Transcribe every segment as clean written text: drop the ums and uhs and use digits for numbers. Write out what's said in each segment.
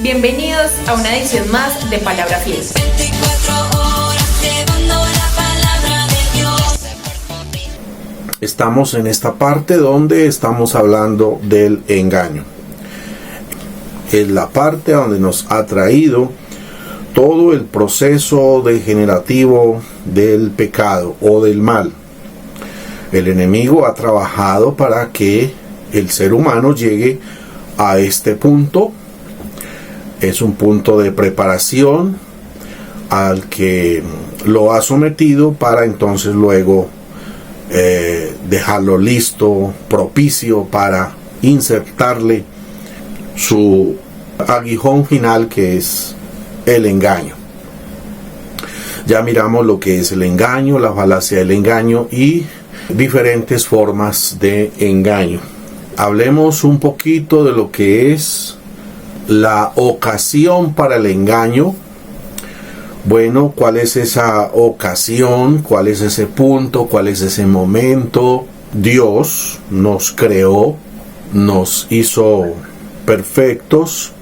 Bienvenidos a una edición más de Palabra Fiel. 24 horas llevando la palabra de Dios. Estamos en esta parte donde estamos hablando del engaño. Es la parte donde nos ha traído todo el proceso degenerativo del pecado o del mal. El enemigo ha trabajado para que el ser humano llegue a este punto. Es un punto de preparación al que lo ha sometido para entonces luego dejarlo listo, propicio para insertarle su aguijón final, que es el engaño. Ya miramos lo que es el engaño, la falacia del engaño y diferentes formas de engaño. Hablemos un poquito de lo que es la ocasión para el engaño. Bueno, ¿cuál es esa ocasión? ¿Cuál es ese punto? ¿Cuál es ese momento? Dios nos creó, nos hizo perfectos,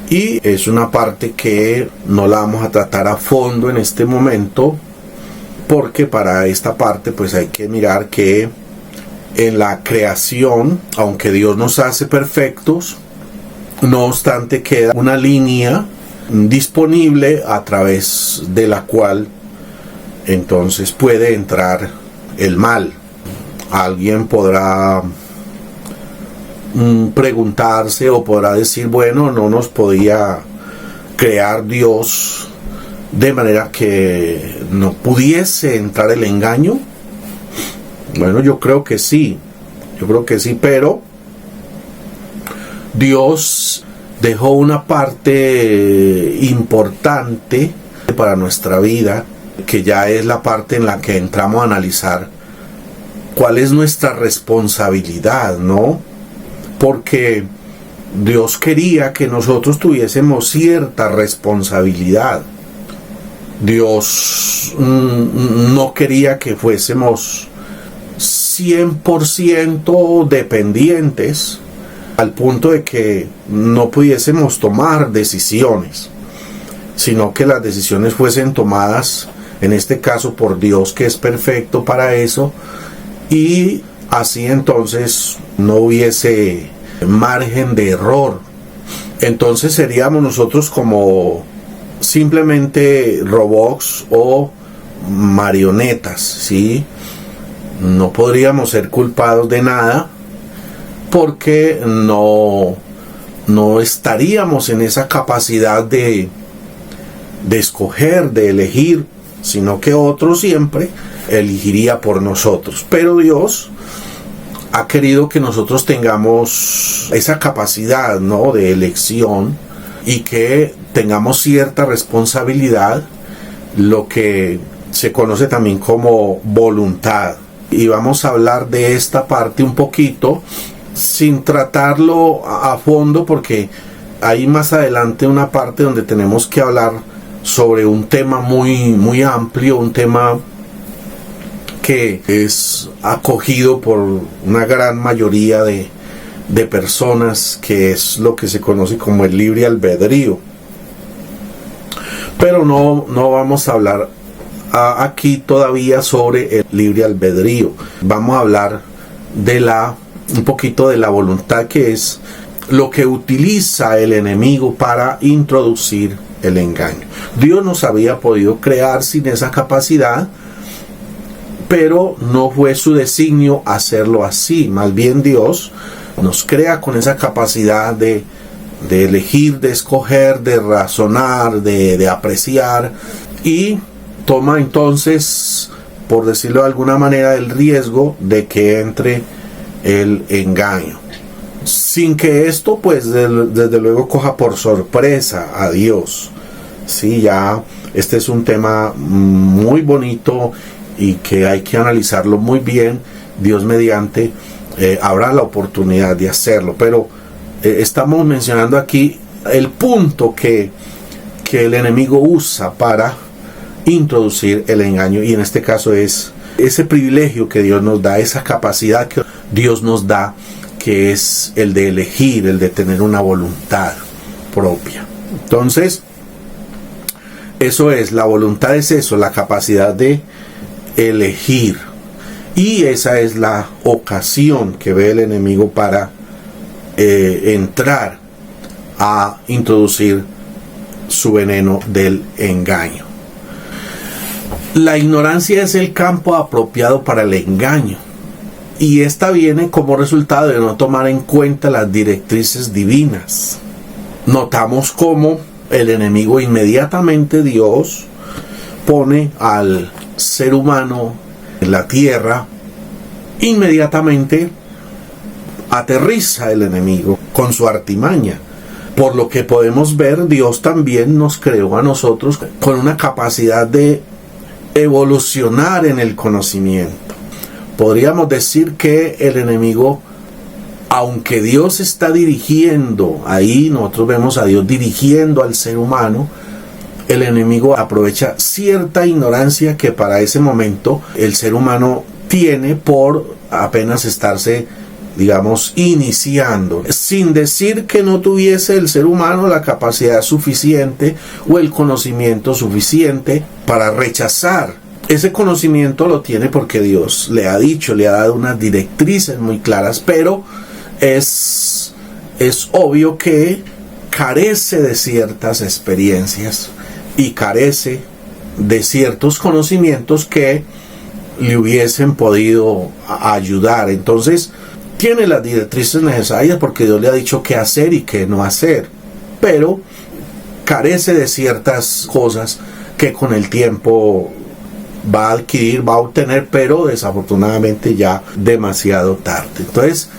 y es una parte que no la vamos a tratar a fondo en este momento, porque para esta parte pues hay que mirar que en la creación, aunque Dios nos hace perfectos, no obstante queda una línea disponible a través de la cual entonces puede entrar el mal. Alguien podrá preguntarse o podrá decir, bueno, no nos podía crear Dios de manera que no pudiese entrar el engaño. Bueno, yo creo que sí, pero Dios dejó una parte importante para nuestra vida, que ya es la parte en la que entramos a analizar cuál es nuestra responsabilidad, ¿no? Porque Dios quería que nosotros tuviésemos cierta responsabilidad. Dios no quería que fuésemos 100% dependientes al punto de que no pudiésemos tomar decisiones, sino que las decisiones fuesen tomadas, en este caso por Dios, que es perfecto para eso, y así entonces no hubiese margen de error. Entonces seríamos nosotros como simplemente robots o marionetas, ¿sí? No podríamos ser culpados de nada, porque no estaríamos en esa capacidad de escoger, de elegir, sino que otro siempre elegiría por nosotros. Pero Dios ha querido que nosotros tengamos esa capacidad, ¿no?, de elección, y que tengamos cierta responsabilidad, lo que se conoce también como voluntad. Y vamos a hablar de esta parte un poquito, sin tratarlo a fondo, porque hay más adelante una parte donde tenemos que hablar sobre un tema muy amplio, un tema que es acogido por una gran mayoría de personas, que es lo que se conoce como el libre albedrío. Pero no vamos a hablar aquí todavía sobre el libre albedrío. Vamos a hablar un poquito de la voluntad, que es lo que utiliza el enemigo para introducir el engaño. Dios nos había podido crear sin esa capacidad, pero no fue su designio hacerlo así. Más bien Dios nos crea con esa capacidad de elegir, de escoger, de razonar, de apreciar, y toma entonces, por decirlo de alguna manera, el riesgo de que entre el engaño, sin que esto pues desde luego coja por sorpresa a Dios. Sí, ya este es un tema muy bonito y que hay que analizarlo muy bien. Dios mediante habrá la oportunidad de hacerlo, pero estamos mencionando aquí el punto que el enemigo usa para introducir el engaño, y en este caso es ese privilegio que Dios nos da, esa capacidad que Dios nos da, que es el de elegir, el de tener una voluntad. propia. Entonces, eso es, la voluntad es eso, la capacidad de elegir. Y esa es la ocasión que ve el enemigo para entrar a introducir su veneno del engaño. La ignorancia es el campo apropiado para el engaño. Y esta viene como resultado de no tomar en cuenta las directrices divinas. Notamos cómo el enemigo inmediatamente Dios pone al ser humano en la tierra, inmediatamente aterriza el enemigo con su artimaña. Por lo que podemos ver, Dios también nos creó a nosotros con una capacidad de evolucionar en el conocimiento. Podríamos decir que el enemigo, aunque Dios está dirigiendo, ahí nosotros vemos a Dios dirigiendo al ser humano, el enemigo aprovecha cierta ignorancia que para ese momento el ser humano tiene por apenas estarse, digamos, iniciando, sin decir que no tuviese el ser humano la capacidad suficiente o el conocimiento suficiente para rechazar. Ese conocimiento lo tiene porque Dios le ha dicho, le ha dado unas directrices muy claras, pero es obvio que carece de ciertas experiencias y carece de ciertos conocimientos que le hubiesen podido ayudar. Entonces, tiene las directrices necesarias porque Dios le ha dicho qué hacer y qué no hacer, pero carece de ciertas cosas que con el tiempo va a adquirir, va a obtener, pero desafortunadamente ya demasiado tarde. Entonces,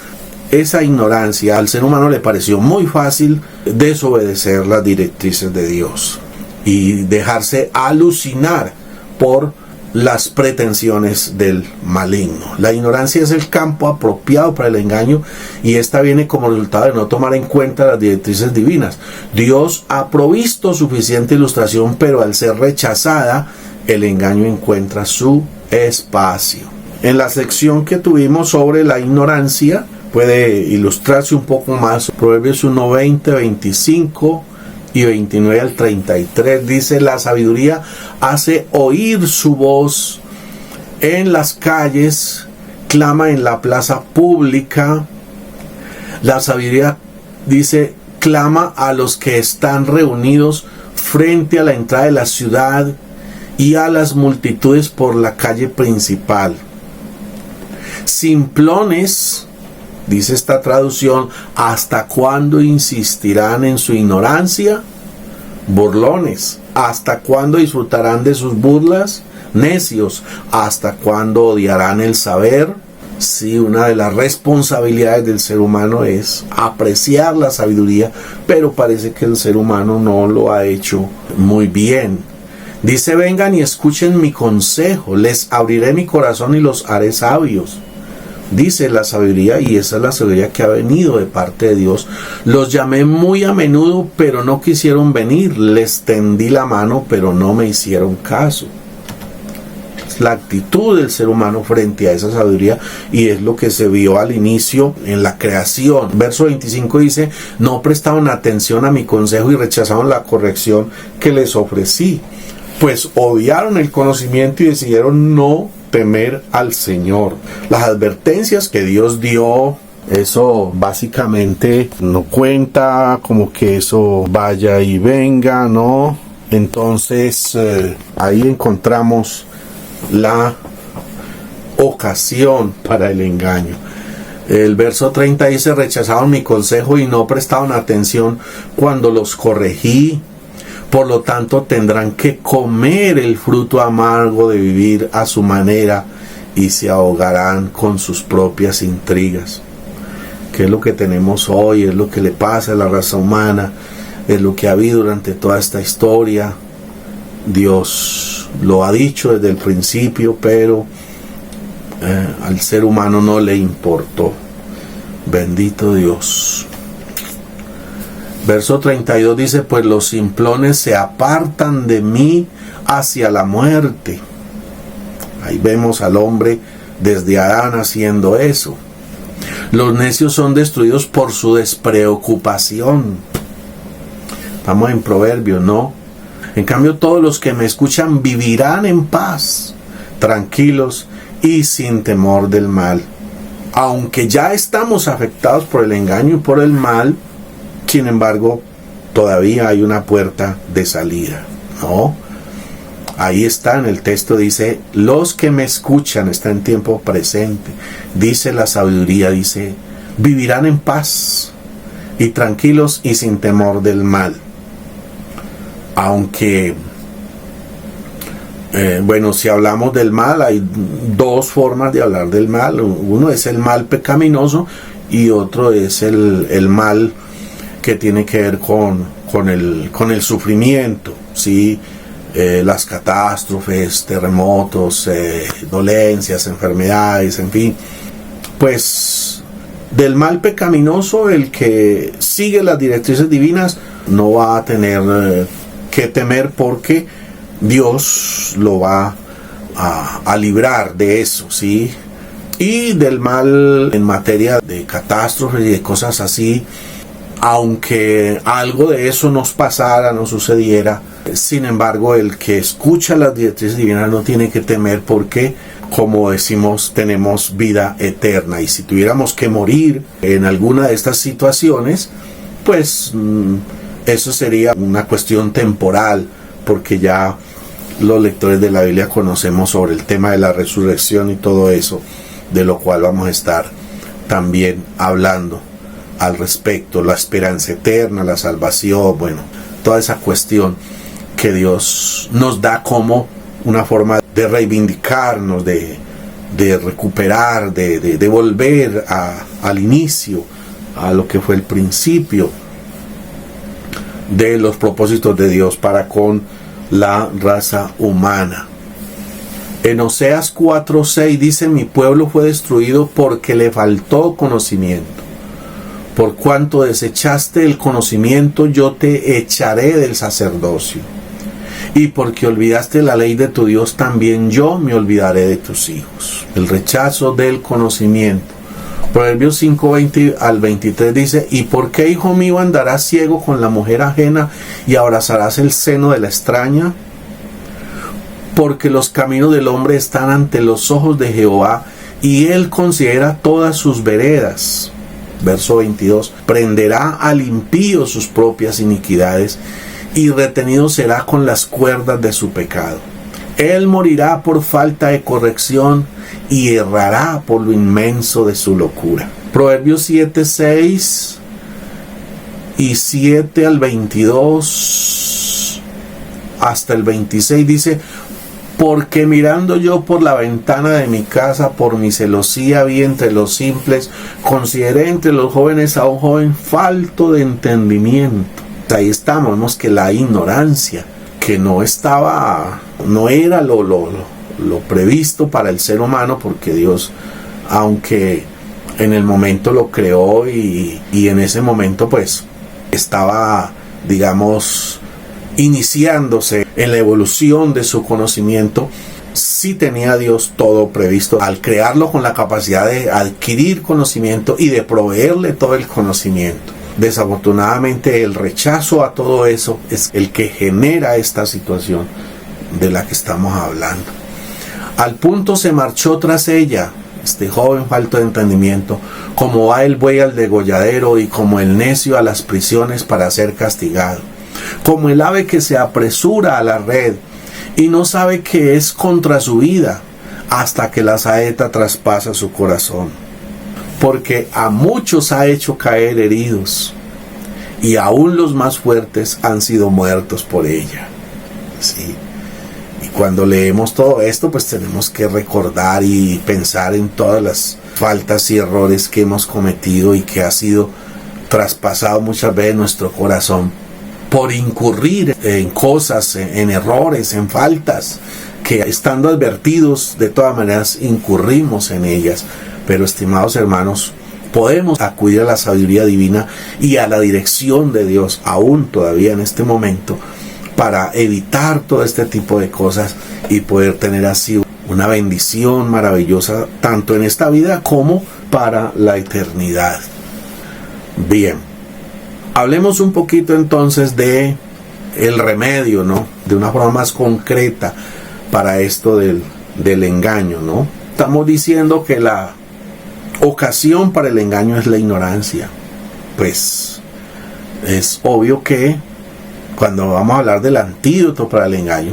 esa ignorancia al ser humano le pareció muy fácil desobedecer las directrices de Dios y dejarse alucinar por las pretensiones del maligno. La ignorancia es el campo apropiado para el engaño y esta viene como resultado de no tomar en cuenta las directrices divinas. Dios ha provisto suficiente ilustración, pero al ser rechazada, el engaño encuentra su espacio. En la sección que tuvimos sobre la ignorancia puede ilustrarse un poco más. Proverbios 1, 20, 25 y 29 al 33 dice: la sabiduría hace oír su voz en las calles, clama en la plaza pública. La sabiduría, dice, clama a los que están reunidos frente a la entrada de la ciudad y a las multitudes por la calle principal. Simplones, dice esta traducción, ¿hasta cuándo insistirán en su ignorancia? Burlones, ¿hasta cuándo disfrutarán de sus burlas? Necios, ¿hasta cuándo odiarán el saber? Sí, una de las responsabilidades del ser humano es apreciar la sabiduría, pero parece que el ser humano no lo ha hecho muy bien. Dice: vengan y escuchen mi consejo, les abriré mi corazón y los haré sabios. Dice la sabiduría, y esa es la sabiduría que ha venido de parte de Dios. Los llamé muy a menudo, pero no quisieron venir. Les tendí la mano, pero no me hicieron caso. Es la actitud del ser humano frente a esa sabiduría, y es lo que se vio al inicio en la creación. Verso 25 dice: no prestaron atención a mi consejo y rechazaron la corrección que les ofrecí. Pues odiaron el conocimiento y decidieron no temer al Señor. Las advertencias que Dios dio, eso básicamente no cuenta como que eso vaya y venga, ¿no? Entonces ahí encontramos la ocasión para el engaño. El verso 30 dice: rechazaron mi consejo y no prestaron atención cuando los corregí. Por lo tanto, tendrán que comer el fruto amargo de vivir a su manera y se ahogarán con sus propias intrigas. ¿Qué es lo que tenemos hoy? Es lo que le pasa a la raza humana, es lo que ha habido durante toda esta historia. Dios lo ha dicho desde el principio, pero al ser humano no le importó. Bendito Dios. Verso 32 dice: pues los simplones se apartan de mí hacia la muerte. Ahí vemos al hombre desde Adán haciendo eso. Los necios son destruidos por su despreocupación. Estamos en Proverbios, ¿no? En cambio, todos los que me escuchan vivirán en paz, tranquilos y sin temor del mal. Aunque ya estamos afectados por el engaño y por el mal, sin embargo, todavía hay una puerta de salida, ¿no? Ahí está en el texto, dice, los que me escuchan, está en tiempo presente, dice la sabiduría, dice, vivirán en paz y tranquilos y sin temor del mal. Aunque, bueno, si hablamos del mal, hay dos formas de hablar del mal. Uno es el mal pecaminoso y otro es el mal que tiene que ver con el sufrimiento, ¿sí? Las catástrofes, terremotos, dolencias, enfermedades, en fin. Pues del mal pecaminoso, el que sigue las directrices divinas no va a tener que temer, porque Dios lo va a librar de eso, ¿sí? Y del mal en materia de catástrofes y de cosas así, aunque algo de eso nos pasara, nos sucediera, sin embargo, el que escucha las directrices divinas no tiene que temer, porque, como decimos, tenemos vida eterna. Y si tuviéramos que morir en alguna de estas situaciones, pues eso sería una cuestión temporal, porque ya los lectores de la Biblia conocemos sobre el tema de la resurrección y todo eso, de lo cual vamos a estar también hablando al respecto, la esperanza eterna, la salvación, bueno, toda esa cuestión que Dios nos da como una forma de reivindicarnos, de recuperar, de volver al inicio, a lo que fue el principio de los propósitos de Dios para con la raza humana. En Oseas 4:6 dice, mi pueblo fue destruido porque le faltó conocimiento. Por cuanto desechaste el conocimiento, yo te echaré del sacerdocio. Y porque olvidaste la ley de tu Dios, también yo me olvidaré de tus hijos. El rechazo del conocimiento. Proverbios 5:20 al 23 dice, ¿y por qué, hijo mío, andarás ciego con la mujer ajena y abrazarás el seno de la extraña? Porque los caminos del hombre están ante los ojos de Jehová, y él considera todas sus veredas. Verso 22, prenderá al impío sus propias iniquidades, y retenido será con las cuerdas de su pecado. Él morirá por falta de corrección, y errará por lo inmenso de su locura. Proverbios 7:6 y 7 al 22 hasta el 26 dice, porque mirando yo por la ventana de mi casa, por mi celosía vi entre los simples, consideré entre los jóvenes a un joven falto de entendimiento. Ahí estamos, vemos que la ignorancia, que no era lo previsto para el ser humano, porque Dios, aunque en el momento lo creó y en ese momento pues estaba, digamos, iniciándose en la evolución de su conocimiento, sí tenía Dios todo previsto al crearlo, con la capacidad de adquirir conocimiento y de proveerle todo el conocimiento. Desafortunadamente, el rechazo a todo eso es el que genera esta situación de la que estamos hablando. Al punto se marchó tras ella, este joven falto de entendimiento, como va el buey al degolladero y como el necio a las prisiones para ser castigado, como el ave que se apresura a la red y no sabe que es contra su vida hasta que la saeta traspasa su corazón. Porque a muchos ha hecho caer heridos, y aún los más fuertes han sido muertos por ella. ¿Sí? Y cuando leemos todo esto, pues tenemos que recordar y pensar en todas las faltas y errores que hemos cometido y que ha sido traspasado muchas veces nuestro corazón por incurrir en cosas, en errores, en faltas, que estando advertidos, de todas maneras incurrimos en ellas. Pero, estimados hermanos, podemos acudir a la sabiduría divina y a la dirección de Dios, aún todavía en este momento, para evitar todo este tipo de cosas y poder tener así una bendición maravillosa, tanto en esta vida como para la eternidad. Bien, Hablemos un poquito entonces de el remedio, ¿no? De una forma más concreta para esto del engaño, ¿no? Estamos diciendo que la ocasión para el engaño es la ignorancia. Pues es obvio que cuando vamos a hablar del antídoto para el engaño,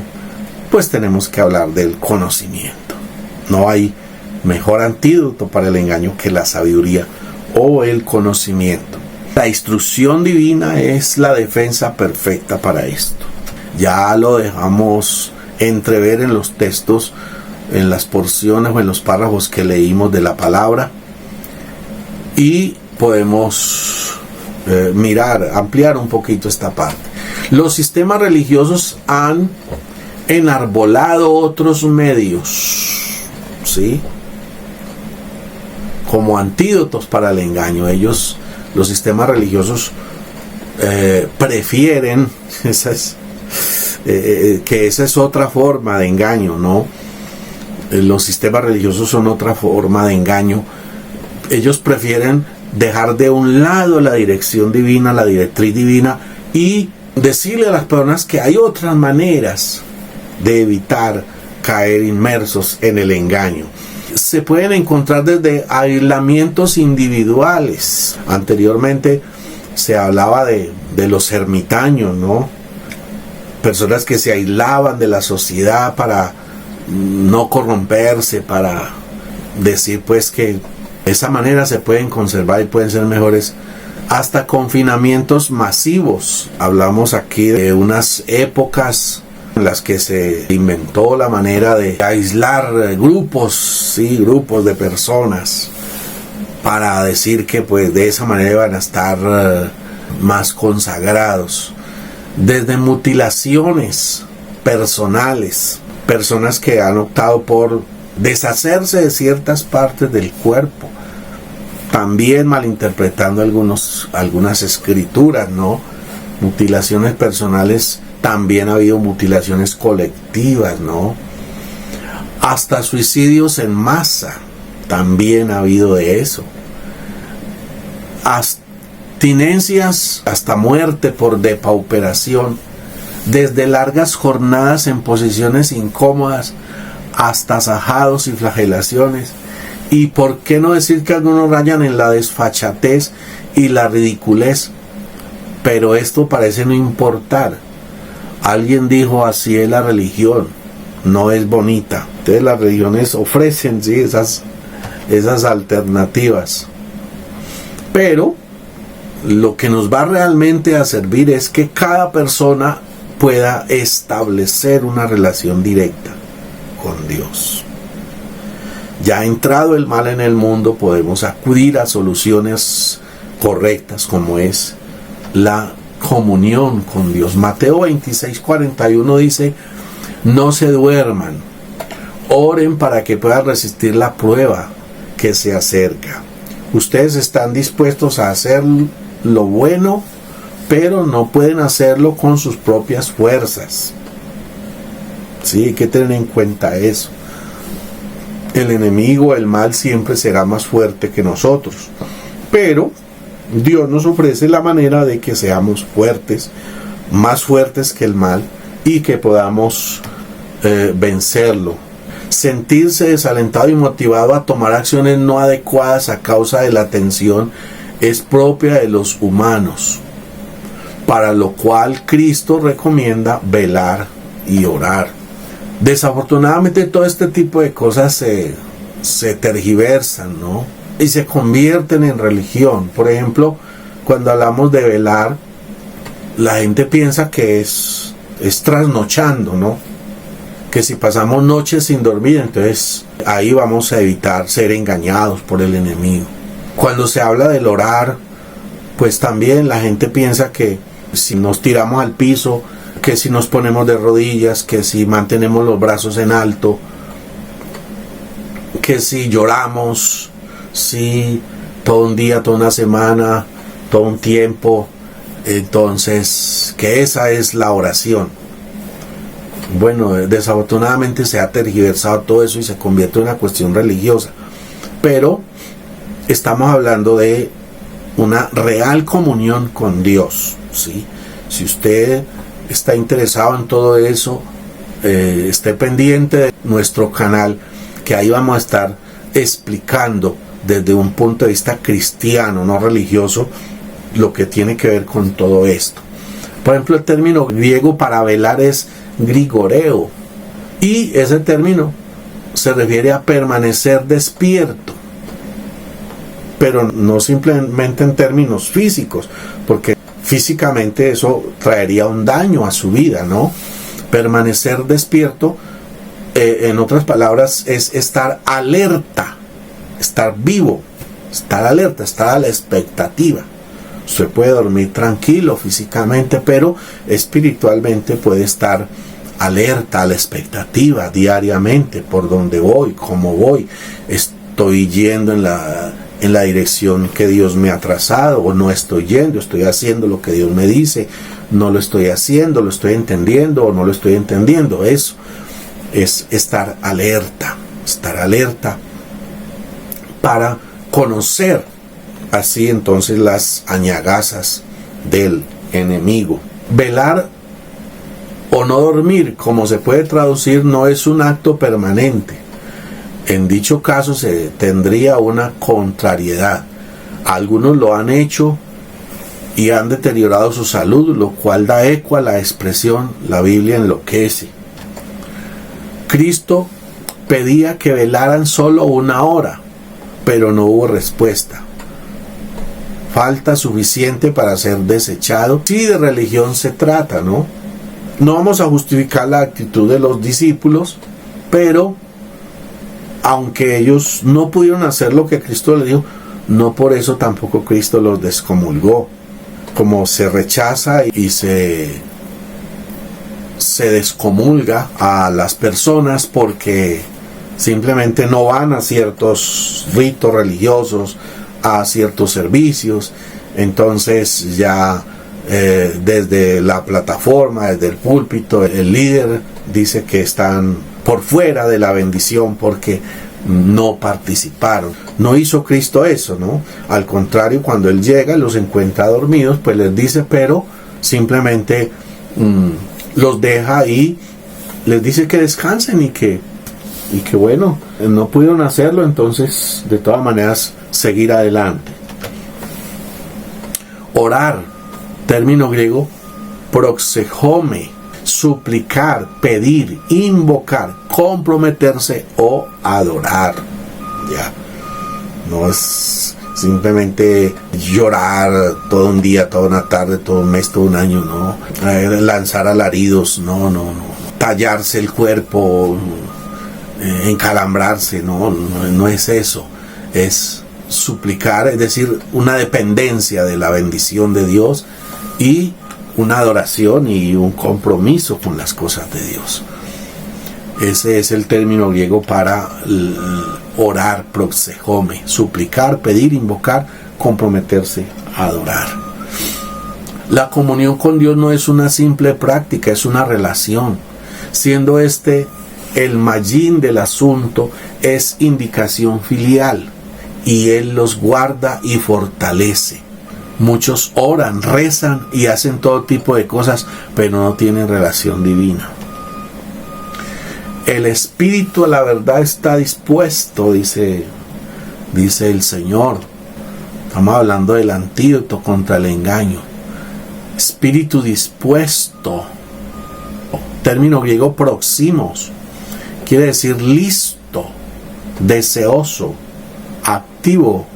pues tenemos que hablar del conocimiento. No hay mejor antídoto para el engaño que la sabiduría o el conocimiento. La instrucción divina es la defensa perfecta para esto. Ya lo dejamos entrever en los textos, en las porciones o en los párrafos que leímos de la palabra, y podemos ampliar un poquito esta parte. Los sistemas religiosos han enarbolado otros medios, ¿sí?, como antídotos para el engaño. Los sistemas religiosos prefieren, que esa es otra forma de engaño, ¿no? Los sistemas religiosos son otra forma de engaño. Ellos prefieren dejar de un lado la dirección divina, la directriz divina, y decirle a las personas que hay otras maneras de evitar caer inmersos en el engaño. Se pueden encontrar desde aislamientos individuales. Anteriormente se hablaba de los ermitaños, ¿no? Personas que se aislaban de la sociedad para no corromperse, para decir pues que de esa manera se pueden conservar y pueden ser mejores. Hasta confinamientos masivos. Hablamos aquí de unas épocas en las que se inventó la manera de aislar grupos de personas para decir que pues de esa manera iban a estar más consagrados. Desde mutilaciones personales, personas que han optado por deshacerse de ciertas partes del cuerpo, también malinterpretando algunas escrituras, ¿no? Mutilaciones personales. También ha habido mutilaciones colectivas, ¿no? Hasta suicidios en masa, también ha habido de eso. Abstinencias hasta muerte por depauperación, desde largas jornadas en posiciones incómodas hasta asajados y flagelaciones. Y por qué no decir que algunos rayan en la desfachatez y la ridiculez, pero esto parece no importar. Alguien dijo, así es la religión, no es bonita. Entonces las religiones ofrecen, sí, esas alternativas. Pero lo que nos va realmente a servir es que cada persona pueda establecer una relación directa con Dios. Ya entrado el mal en el mundo, podemos acudir a soluciones correctas, como es la comunión con Dios. Mateo 26:41 dice: no se duerman, oren para que puedan resistir la prueba que se acerca. Ustedes están dispuestos a hacer lo bueno, pero no pueden hacerlo con sus propias fuerzas. Sí, hay que tener en cuenta eso. El enemigo, el mal, siempre será más fuerte que nosotros, pero Dios nos ofrece la manera de que seamos fuertes, más fuertes que el mal, y que podamos vencerlo. Sentirse desalentado y motivado a tomar acciones no adecuadas a causa de la tensión es propia de los humanos, para lo cual Cristo recomienda velar y orar. Desafortunadamente todo este tipo de cosas se tergiversan, ¿no? Y se convierten en religión. Por ejemplo, cuando hablamos de velar, la gente piensa que es trasnochando, ¿no? Que si pasamos noches sin dormir, entonces ahí vamos a evitar ser engañados por el enemigo. Cuando se habla del orar, pues también la gente piensa que si nos tiramos al piso, que si nos ponemos de rodillas, que si mantenemos los brazos en alto, que si lloramos, si todo un día, toda una semana, todo un tiempo, entonces que esa es la oración. Bueno, desafortunadamente se ha tergiversado todo eso y se convierte en una cuestión religiosa, pero estamos hablando de una real comunión con Dios, ¿sí? Si usted está interesado en todo eso, esté pendiente de nuestro canal, que ahí vamos a estar explicando desde un punto de vista cristiano, no religioso, lo que tiene que ver con todo esto. Por ejemplo, el término griego para velar es grigoreo, y ese término se refiere a permanecer despierto, pero no simplemente en términos físicos, porque físicamente eso traería un daño a su vida, ¿no? Permanecer despierto, en otras palabras, es estar alerta, estar vivo, estar alerta, estar a la expectativa. Usted puede dormir tranquilo físicamente, pero espiritualmente puede estar alerta, a la expectativa diariamente, por dónde voy, cómo voy, estoy yendo en la dirección que Dios me ha trazado, o no estoy yendo, estoy haciendo lo que Dios me dice, no lo estoy haciendo, lo estoy entendiendo o no lo estoy entendiendo. Eso es estar alerta para conocer así entonces las añagazas del enemigo. Velar o no dormir, como se puede traducir, no es un acto permanente. En dicho caso se tendría una contrariedad. Algunos lo han hecho y han deteriorado su salud, lo cual da eco a la expresión la Biblia enloquece. Cristo pedía que velaran solo 1 hora, pero no hubo respuesta. Falta suficiente para ser desechado. Si de religión se trata, ¿no? No vamos a justificar la actitud de los discípulos, pero aunque ellos no pudieron hacer lo que Cristo les dijo, no por eso tampoco Cristo los descomulgó. Como se rechaza y se descomulga a las personas porque simplemente no van a ciertos ritos religiosos, a ciertos servicios, entonces ya desde la plataforma, desde el púlpito, el líder dice que están por fuera de la bendición porque no participaron. No hizo Cristo eso, ¿no? Al contrario, cuando Él llega y los encuentra dormidos, pues les dice, pero simplemente los deja y les dice que descansen y que bueno, no pudieron hacerlo, entonces de todas maneras seguir adelante. Orar, término griego proxejome, suplicar, pedir, invocar, comprometerse o adorar. Ya, no es simplemente llorar todo un día, toda una tarde, todo un mes, todo un año, no. Lanzar alaridos, no. Tallarse el cuerpo, encalambrarse, no es eso. Es suplicar, es decir, una dependencia de la bendición de Dios y una adoración y un compromiso con las cosas de Dios. Ese es el término griego para orar, proxejome, suplicar, pedir, invocar, comprometerse, adorar. La comunión con Dios no es una simple práctica, es una relación. Siendo el mallín del asunto, es indicación filial y Él los guarda y fortalece. Muchos oran, rezan y hacen todo tipo de cosas, pero no tienen relación divina. El espíritu a la verdad está dispuesto, dice el Señor. Estamos hablando del antídoto contra el engaño. Espíritu dispuesto. Término griego próximos. Quiere decir listo, deseoso, activo,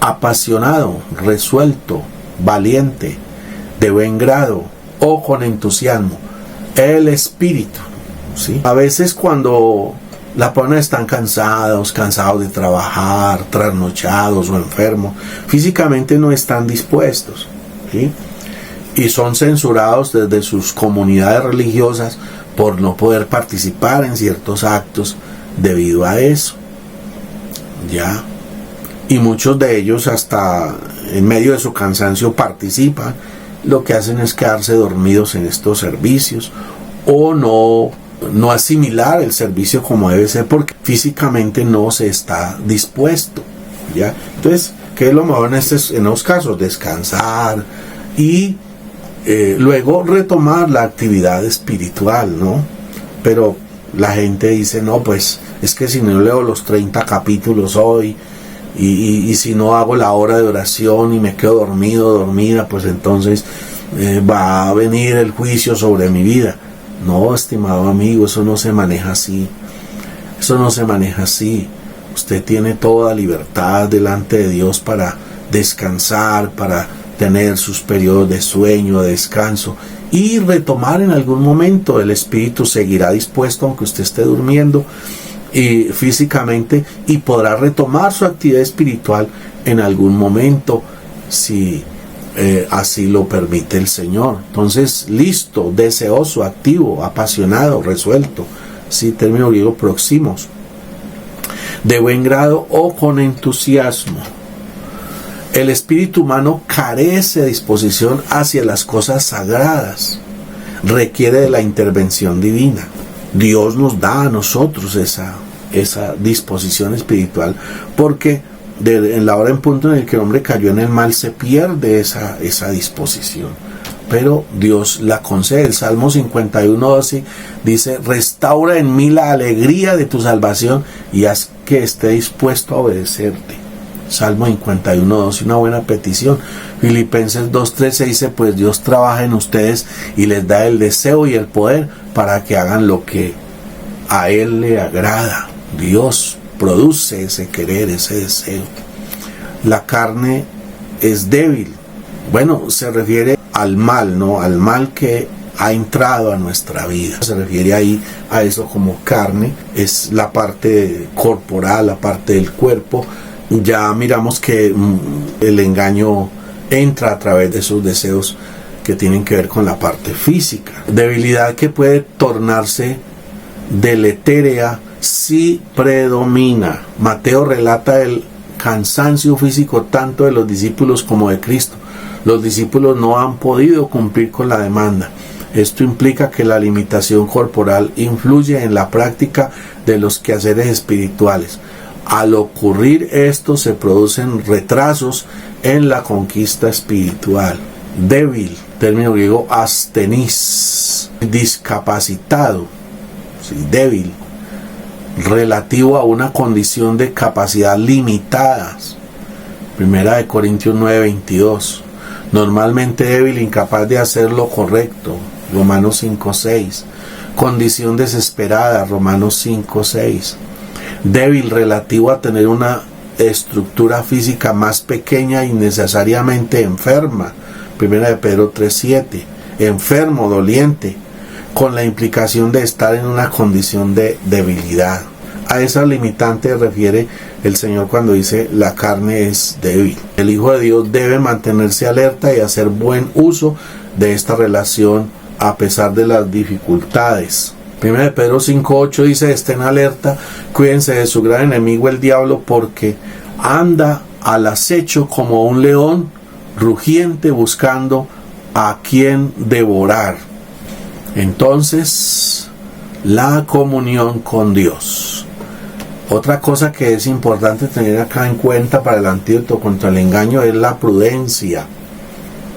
apasionado, resuelto, valiente, de buen grado o con entusiasmo. El espíritu, ¿sí? A veces cuando las personas están cansados de trabajar, trasnochados o enfermos, físicamente no están dispuestos, ¿sí? Y son censurados desde sus comunidades religiosas por no poder participar en ciertos actos debido a eso, ¿ya? Y muchos de ellos hasta en medio de su cansancio participan. Lo que hacen es quedarse dormidos en estos servicios o no asimilar el servicio como debe ser porque físicamente no se está dispuesto, ¿ya? Entonces ¿Qué es lo mejor en los casos? Descansar y luego retomar la actividad espiritual, ¿no? Pero la gente dice, no, pues es que si no leo los 30 capítulos hoy y si no hago la hora de oración y me quedo dormida, pues entonces va a venir el juicio sobre mi vida. No, estimado amigo, eso no se maneja así. Eso no se maneja así. Usted tiene toda libertad delante de Dios para descansar, para tener sus periodos de sueño, de descanso y retomar en algún momento. El espíritu seguirá dispuesto aunque usted esté durmiendo y físicamente, y podrá retomar su actividad espiritual en algún momento si así lo permite el Señor. Entonces, listo, deseoso, activo, apasionado, resuelto. Sí, término griego próximos. De buen grado o con entusiasmo. El espíritu humano carece de disposición hacia las cosas sagradas. Requiere de la intervención divina. Dios nos da a nosotros esa disposición espiritual, porque en la hora en punto en el que el hombre cayó en el mal se pierde esa disposición, pero Dios la concede. El Salmo 51:12 dice: restaura en mí la alegría de tu salvación y haz que esté dispuesto a obedecerte. Salmo 51:12, una buena petición. Filipenses 2:13 dice: pues Dios trabaja en ustedes y les da el deseo y el poder para que hagan lo que a Él le agrada. Dios produce ese querer, ese deseo. La carne es débil. Bueno, se refiere al mal, ¿no? Al mal que ha entrado a nuestra vida. Se refiere ahí a eso como carne. Es la parte corporal, la parte del cuerpo. Ya miramos que el engaño entra a través de esos deseos que tienen que ver con la parte física. Debilidad que puede tornarse deletérea si predomina. Mateo relata el cansancio físico tanto de los discípulos como de Cristo. Los discípulos no han podido cumplir con la demanda. Esto implica que la limitación corporal influye en la práctica de los quehaceres espirituales. Al ocurrir esto, se producen retrasos en la conquista espiritual. Débil, término griego astenis, discapacitado, sí, débil, relativo a una condición de capacidad limitada. Primera de Corintios 9:22. Normalmente débil, incapaz de hacer lo correcto. Romanos 5:6. Condición desesperada. Romanos 5:6. Débil, relativo a tener una estructura física más pequeña y necesariamente enferma. Primera de Pedro 3:7. Enfermo, doliente, con la implicación de estar en una condición de debilidad. A esa limitante refiere el Señor cuando dice la carne es débil. El Hijo de Dios debe mantenerse alerta y hacer buen uso de esta relación a pesar de las dificultades. Primera de Pedro 5:8 dice: estén alerta, cuídense de su gran enemigo el diablo, porque anda al acecho como un león rugiente buscando a quien devorar. Entonces, la comunión con Dios. Otra cosa que es importante tener acá en cuenta para el antídoto contra el engaño es la prudencia.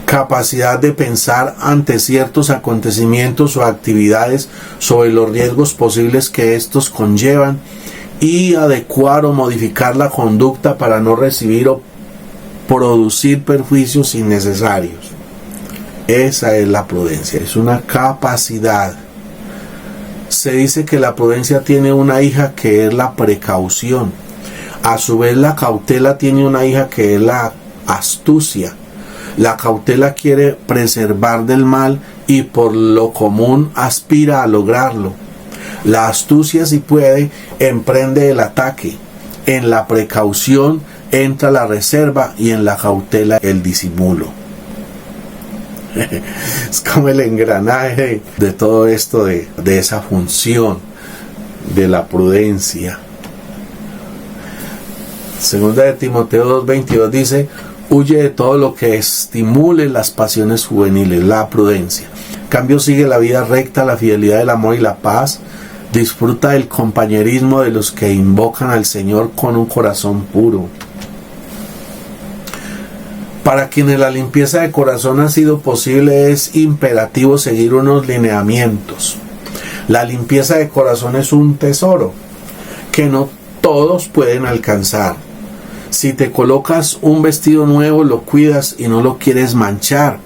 Capacidad de pensar ante ciertos acontecimientos o actividades sobre los riesgos posibles que estos conllevan y adecuar o modificar la conducta para no recibir o producir perjuicios innecesarios. Esa es la prudencia, es una capacidad. Se dice que la prudencia tiene una hija que es la precaución. A su vez, la cautela tiene una hija que es la astucia. La cautela quiere preservar del mal y por lo común aspira a lograrlo. La astucia, si puede, emprende el ataque. En la precaución entra la reserva y en la cautela el disimulo. Es como el engranaje de todo esto, de esa función de la prudencia. Segunda de Timoteo 2:22 dice: huye de todo lo que estimule las pasiones juveniles, la prudencia. En cambio, sigue la vida recta, la fidelidad, el amor y la paz. Disfruta del compañerismo de los que invocan al Señor con un corazón puro. Para quienes la limpieza de corazón ha sido posible, es imperativo seguir unos lineamientos. La limpieza de corazón es un tesoro que no todos pueden alcanzar. Si te colocas un vestido nuevo, lo cuidas y no lo quieres manchar.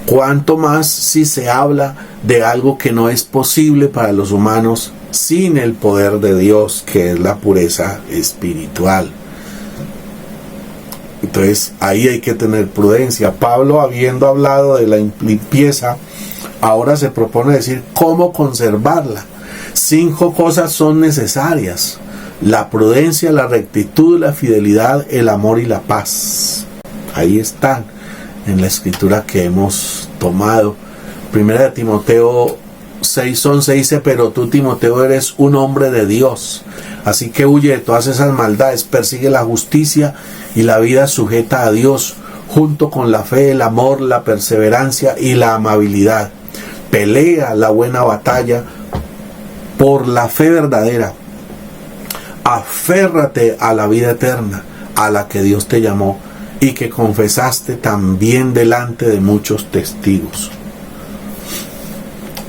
Cuanto más si se habla de algo que no es posible para los humanos sin el poder de Dios, que es la pureza espiritual. Entonces ahí hay que tener prudencia. Pablo, habiendo hablado de la limpieza, ahora se propone decir cómo conservarla. 5 cosas son necesarias: la prudencia, la rectitud, la fidelidad, el amor y la paz. Ahí están en la escritura que hemos tomado. Primera de Timoteo 6:11 dice: pero tú, Timoteo, eres un hombre de Dios, así que huye de todas esas maldades, persigue la justicia y la vida sujeta a Dios, junto con la fe, el amor, la perseverancia y la amabilidad. Pelea la buena batalla por la fe verdadera. Aférrate a la vida eterna, a la que Dios te llamó y que confesaste también delante de muchos testigos.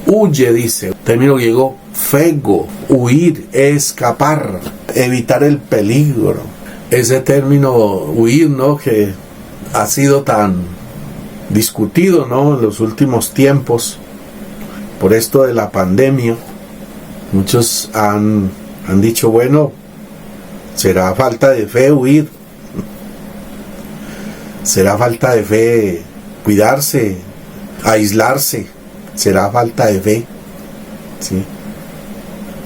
Huye, dice, término griego phego, huir, escapar, evitar el peligro. Ese término huir, ¿no?, que ha sido tan discutido, ¿no?, en los últimos tiempos por esto de la pandemia. Muchos han dicho, bueno, será falta de fe huir, será falta de fe cuidarse, aislarse, será falta de fe, ¿sí?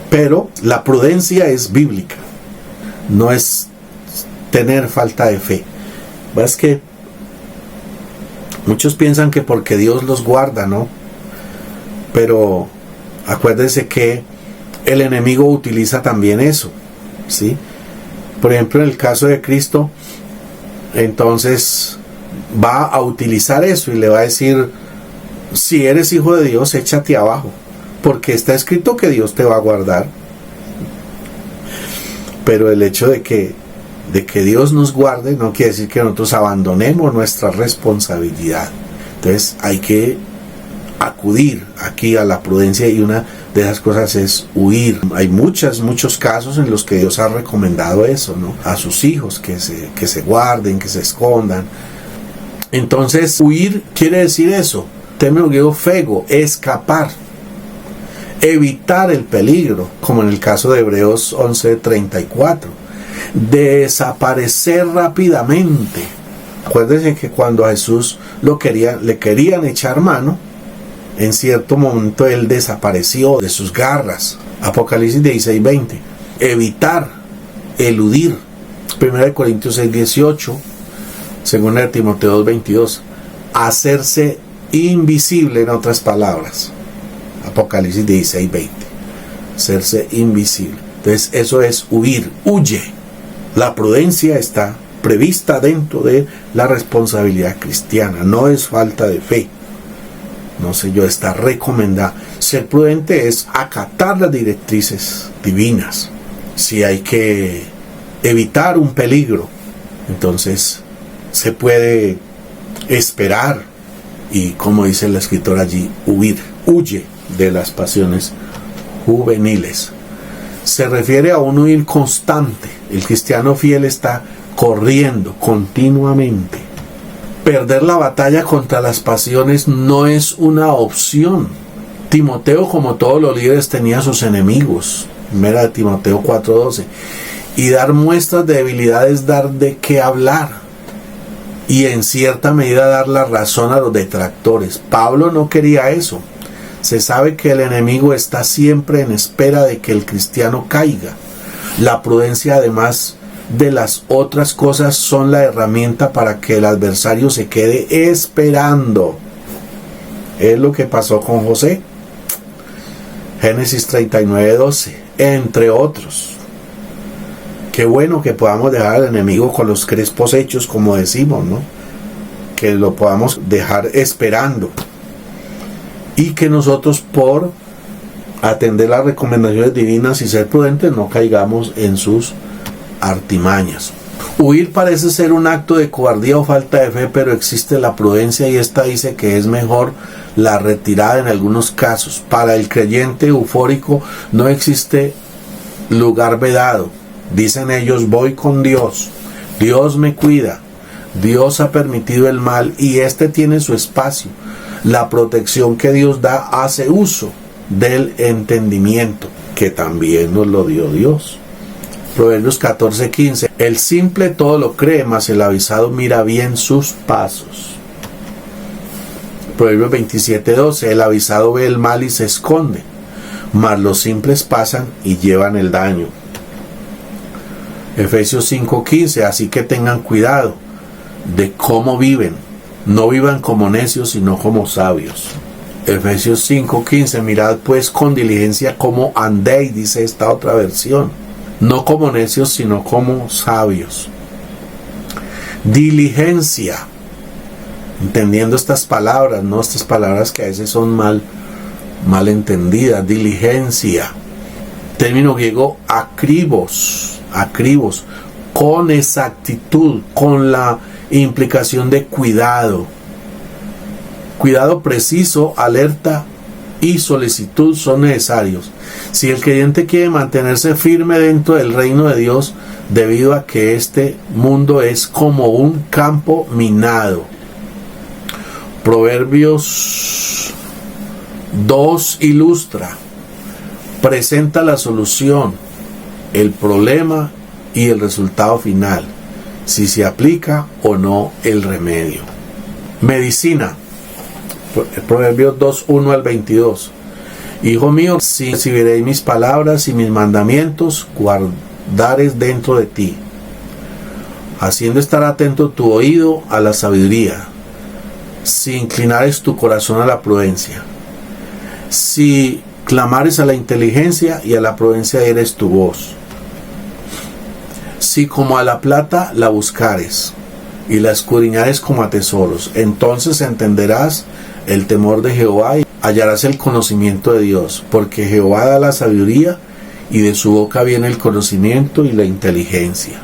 Pero la prudencia es bíblica, no es tener falta de fe. Es que muchos piensan que porque Dios los guarda, ¿no? Pero acuérdense que el enemigo utiliza también eso, ¿sí? Por ejemplo, en el caso de Cristo, entonces va a utilizar eso y le va a decir: si eres hijo de Dios, échate abajo, porque está escrito que Dios te va a guardar. Pero el hecho de que Dios nos guarde no quiere decir que nosotros abandonemos nuestra responsabilidad. Entonces hay que acudir aquí a la prudencia, y una de esas cosas es huir. Hay muchos casos en los que Dios ha recomendado eso, ¿no?, a sus hijos, que se guarden, que se escondan. Entonces huir quiere decir eso, término griego phego, escapar, evitar el peligro, como en el caso de Hebreos 11:34, desaparecer rápidamente. Acuérdense que cuando a Jesús le querían echar mano, en cierto momento él desapareció de sus garras. Apocalipsis 16:20. Evitar, eludir. 1 Corintios 6:18. 2 Timoteo 2:22. Hacerse invisible, en otras palabras. Apocalipsis 16:20. Hacerse invisible. Entonces eso es huir, huye. La prudencia está prevista dentro de la responsabilidad cristiana, no es falta de fe. No sé yo, está recomendada. Ser prudente es acatar las directrices divinas. Si hay que evitar un peligro, entonces se puede esperar y, como dice la escritora allí, huir. Huye de las pasiones juveniles. Se refiere a un huir constante. El cristiano fiel está corriendo continuamente. Perder la batalla contra las pasiones no es una opción. Timoteo, como todos los líderes, tenía sus enemigos. 1 Timoteo 4:12. Y dar muestras de debilidad es dar de qué hablar, y en cierta medida dar la razón a los detractores. Pablo no quería eso. Se sabe que el enemigo está siempre en espera de que el cristiano caiga. La prudencia, además de las otras cosas, son la herramienta para que el adversario se quede esperando. Es lo que pasó con José. Génesis 39:12, entre otros. Qué bueno que podamos dejar al enemigo con los crespos hechos, como decimos, ¿no? Que lo podamos dejar esperando. Y que nosotros, por atender las recomendaciones divinas y ser prudentes, no caigamos en sus artimañas. Huir parece ser un acto de cobardía o falta de fe, pero existe la prudencia y esta dice que es mejor la retirada en algunos casos. Para el creyente eufórico no existe lugar vedado. Dicen ellos, voy con Dios, Dios me cuida, Dios ha permitido el mal y este tiene su espacio. La protección que Dios da hace uso del entendimiento, que también nos lo dio Dios. Proverbios 14:15. El simple todo lo cree, mas el avisado mira bien sus pasos. Proverbios 27:12. El avisado ve el mal y se esconde, mas los simples pasan y llevan el daño. Efesios 5:15. Así que tengan cuidado de cómo viven. No vivan como necios, sino como sabios. Efesios 5:15. Mirad pues con diligencia cómo andéis, dice esta otra versión. No como necios, sino como sabios. Diligencia. Entendiendo estas palabras, no estas palabras que a veces son mal entendidas. Diligencia. Término griego akribos. Akribos. Con exactitud, con la implicación de cuidado. Cuidado preciso, alerta y solicitud son necesarios. Si el creyente quiere mantenerse firme dentro del reino de Dios, debido a que este mundo es como un campo minado. Proverbios 2 ilustra, presenta la solución, el problema y el resultado final, si se aplica o no el remedio. Medicina. Proverbios 2, 1 al 22. Hijo mío, si recibiréis mis palabras y mis mandamientos, guardares dentro de ti, haciendo estar atento tu oído a la sabiduría, si inclinares tu corazón a la prudencia, si clamares a la inteligencia y a la prudencia eres tu voz, si como a la plata la buscares y la escudriñares como a tesoros, entonces entenderás el temor de Jehová y hallarás el conocimiento de Dios, porque Jehová da la sabiduría y de su boca viene el conocimiento y la inteligencia.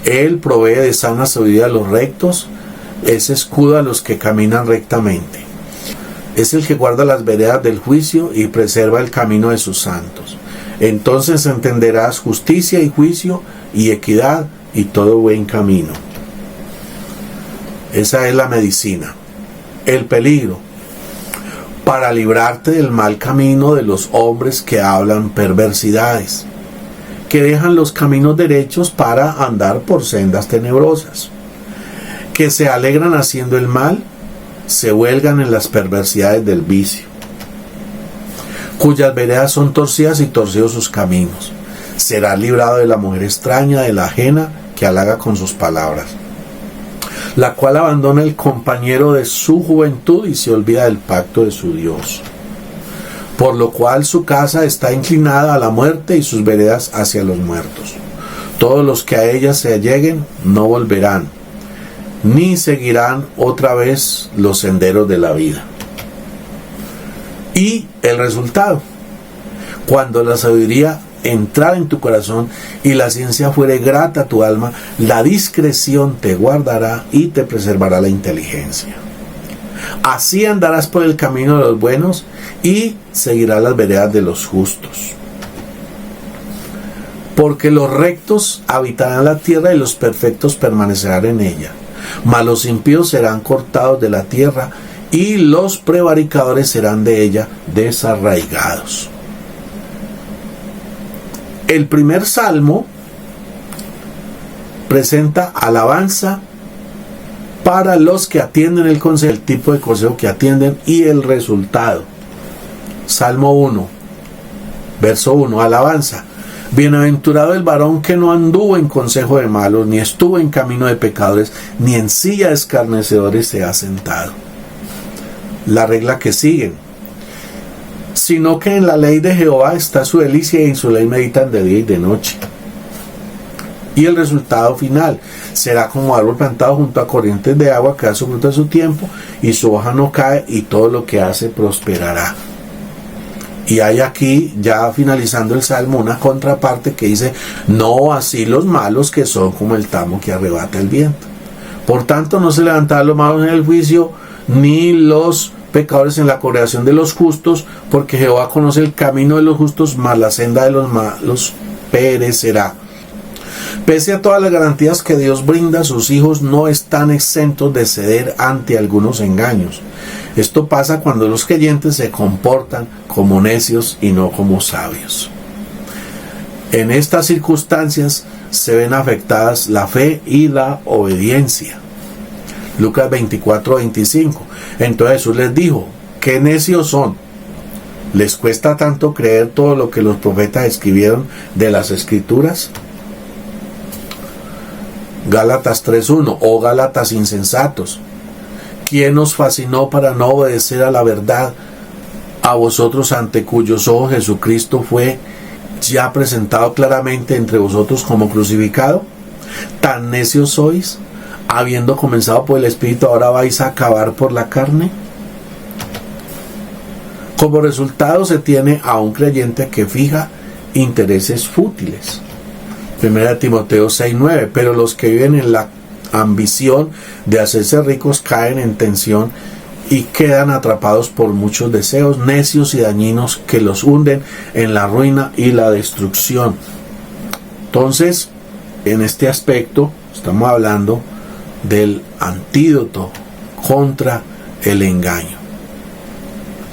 Él provee de sana sabiduría a los rectos, es escudo a los que caminan rectamente. Es el que guarda las veredas del juicio y preserva el camino de sus santos. Entonces entenderás justicia y juicio y equidad y todo buen camino. Esa es la medicina. El peligro. Para librarte del mal camino de los hombres que hablan perversidades, que dejan los caminos derechos para andar por sendas tenebrosas, que se alegran haciendo el mal, se huelgan en las perversidades del vicio, cuyas veredas son torcidas y torcidos sus caminos. Será librado de la mujer extraña, de la ajena, que halaga con sus palabras, la cual abandona el compañero de su juventud y se olvida del pacto de su Dios. Por lo cual su casa está inclinada a la muerte y sus veredas hacia los muertos. Todos los que a ella se alleguen no volverán, ni seguirán otra vez los senderos de la vida. Y el resultado, cuando la sabiduría entrar en tu corazón y la ciencia fuere grata a tu alma, la discreción te guardará y te preservará la inteligencia. Así andarás por el camino de los buenos y seguirás las veredas de los justos. Porque los rectos habitarán la tierra y los perfectos permanecerán en ella. Mas los impíos serán cortados de la tierra y los prevaricadores serán de ella desarraigados. El primer salmo presenta alabanza para los que atienden el consejo, el tipo de consejo que atienden y el resultado. Salmo 1, verso 1, alabanza. Bienaventurado el varón que no anduvo en consejo de malos, ni estuvo en camino de pecadores, ni en silla de escarnecedores se ha sentado. La regla que siguen. Sino que en la ley de Jehová está su delicia y en su ley meditan de día y de noche. Y el resultado final será como árbol plantado junto a corrientes de agua que da su fruto a su tiempo y su hoja no cae y todo lo que hace prosperará. Y hay aquí, ya finalizando el Salmo, una contraparte que dice: no así los malos, que son como el tamo que arrebata el viento. Por tanto, no se levantarán los malos en el juicio, ni los pecadores en la congregación de los justos, porque Jehová conoce el camino de los justos, mas la senda de los malos perecerá. Pese a todas las garantías que Dios brinda, sus hijos no están exentos de ceder ante algunos engaños. Esto pasa cuando los creyentes se comportan como necios y no como sabios. En estas circunstancias se ven afectadas la fe y la obediencia. Lucas 24:25. Entonces Jesús les dijo: ¿qué necios son? ¿Les cuesta tanto creer todo lo que los profetas escribieron de las Escrituras? Gálatas 3:1. Oh Gálatas insensatos, ¿quién os fascinó para no obedecer a la verdad? A vosotros, ante cuyos ojos Jesucristo fue ya presentado claramente entre vosotros como crucificado. ¿Tan necios sois? Habiendo comenzado por el Espíritu, ahora vais a acabar por la carne. Como resultado se tiene a un creyente que fija intereses fútiles. 1 Timoteo 6:9. Pero los que viven en la ambición de hacerse ricos caen en tensión y quedan atrapados por muchos deseos necios y dañinos que los hunden en la ruina y la destrucción. Entonces, en este aspecto estamos hablando del antídoto contra el engaño.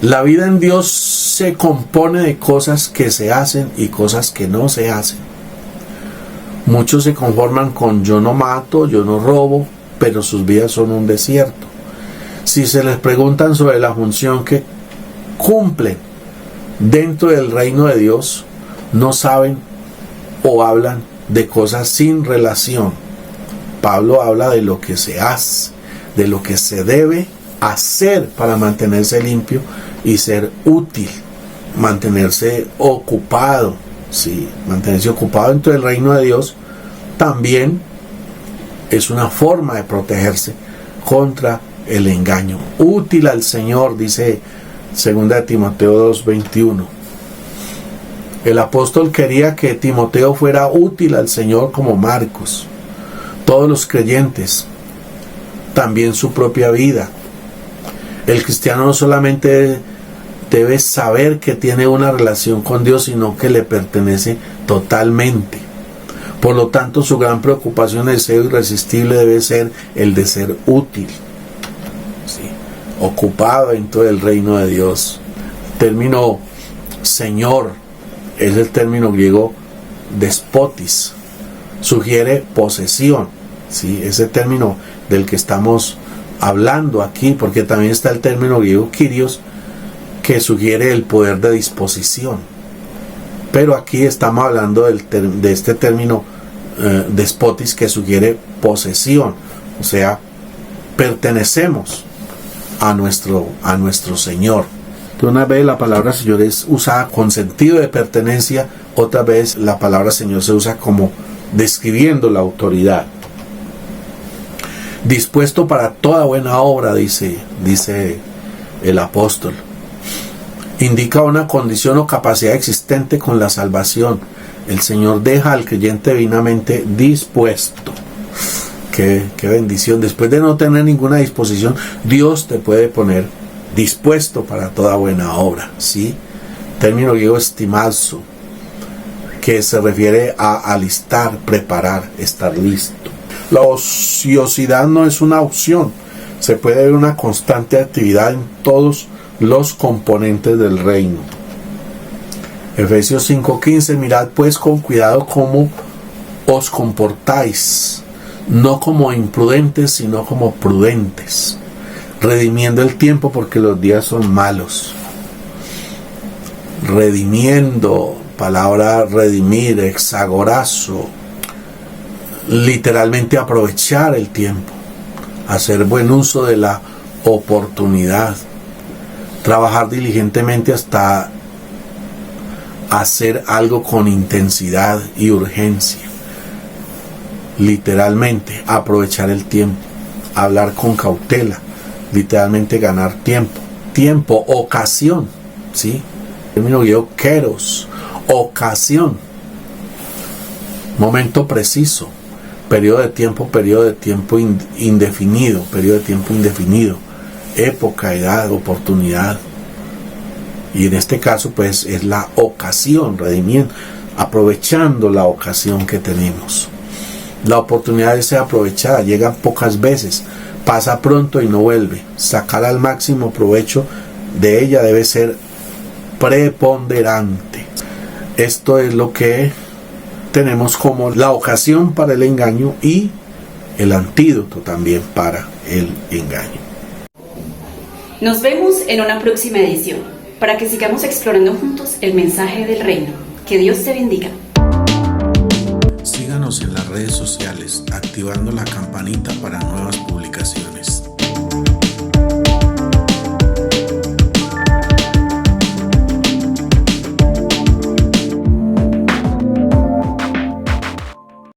La vida en Dios se compone de cosas que se hacen y cosas que no se hacen. Muchos se conforman con: yo no mato, yo no robo, pero sus vidas son un desierto. Si se les preguntan sobre la función que cumplen dentro del reino de Dios, no saben o hablan de cosas sin relación. Pablo habla de lo que se hace, de lo que se debe hacer para mantenerse limpio y ser útil, mantenerse ocupado. Sí, mantenerse ocupado dentro del reino de Dios también es una forma de protegerse contra el engaño. Útil al Señor, dice 2 Timoteo 2:21. El apóstol quería que Timoteo fuera útil al Señor como Marcos. Todos los creyentes, también su propia vida. El cristiano no solamente debe saber que tiene una relación con Dios, sino que le pertenece totalmente. Por lo tanto, su gran preocupación, deseo irresistible debe ser el de ser útil, ¿sí?, ocupado en todo el reino de Dios. El término Señor es el término griego despotis, sugiere posesión, ¿sí? Ese término del que estamos hablando aquí, porque también está el término griego kyrios, que sugiere el poder de disposición. Pero aquí estamos hablando de este término despotis, que sugiere posesión, o sea, pertenecemos a nuestro Señor. Una vez la palabra Señor es usada con sentido de pertenencia, otra vez la palabra Señor se usa como describiendo la autoridad. Dispuesto para toda buena obra, dice el apóstol. Indica una condición o capacidad existente con la salvación. El Señor deja al creyente divinamente dispuesto. Qué bendición. Después de no tener ninguna disposición, Dios te puede poner dispuesto para toda buena obra, ¿sí? Término griego estimazo, que se refiere a alistar, preparar, estar listo. La ociosidad no es una opción. Se puede ver una constante actividad en todos los componentes del reino. Efesios 5:15. Mirad pues con cuidado cómo os comportáis, no como imprudentes, sino como prudentes, redimiendo el tiempo, porque los días son malos. Redimiendo, palabra redimir, exagorazo, literalmente aprovechar el tiempo, hacer buen uso de la oportunidad, trabajar diligentemente hasta hacer algo con intensidad y urgencia. Literalmente aprovechar el tiempo, hablar con cautela, literalmente ganar tiempo, ocasión, ¿sí? El término griego keros, ocasión, momento preciso, periodo de tiempo indefinido, época, edad, oportunidad. Y en este caso pues es la ocasión, redimiendo, aprovechando la ocasión que tenemos. La oportunidad de ser aprovechada llega pocas veces, pasa pronto y no vuelve. Sacar al máximo provecho de ella debe ser preponderante. Esto es lo que tenemos como la ocasión para el engaño y el antídoto también para el engaño. Nos vemos en una próxima edición para que sigamos explorando juntos el mensaje del reino. Que Dios te bendiga. Síganos en las redes sociales activando la campanita para nuevas publicaciones.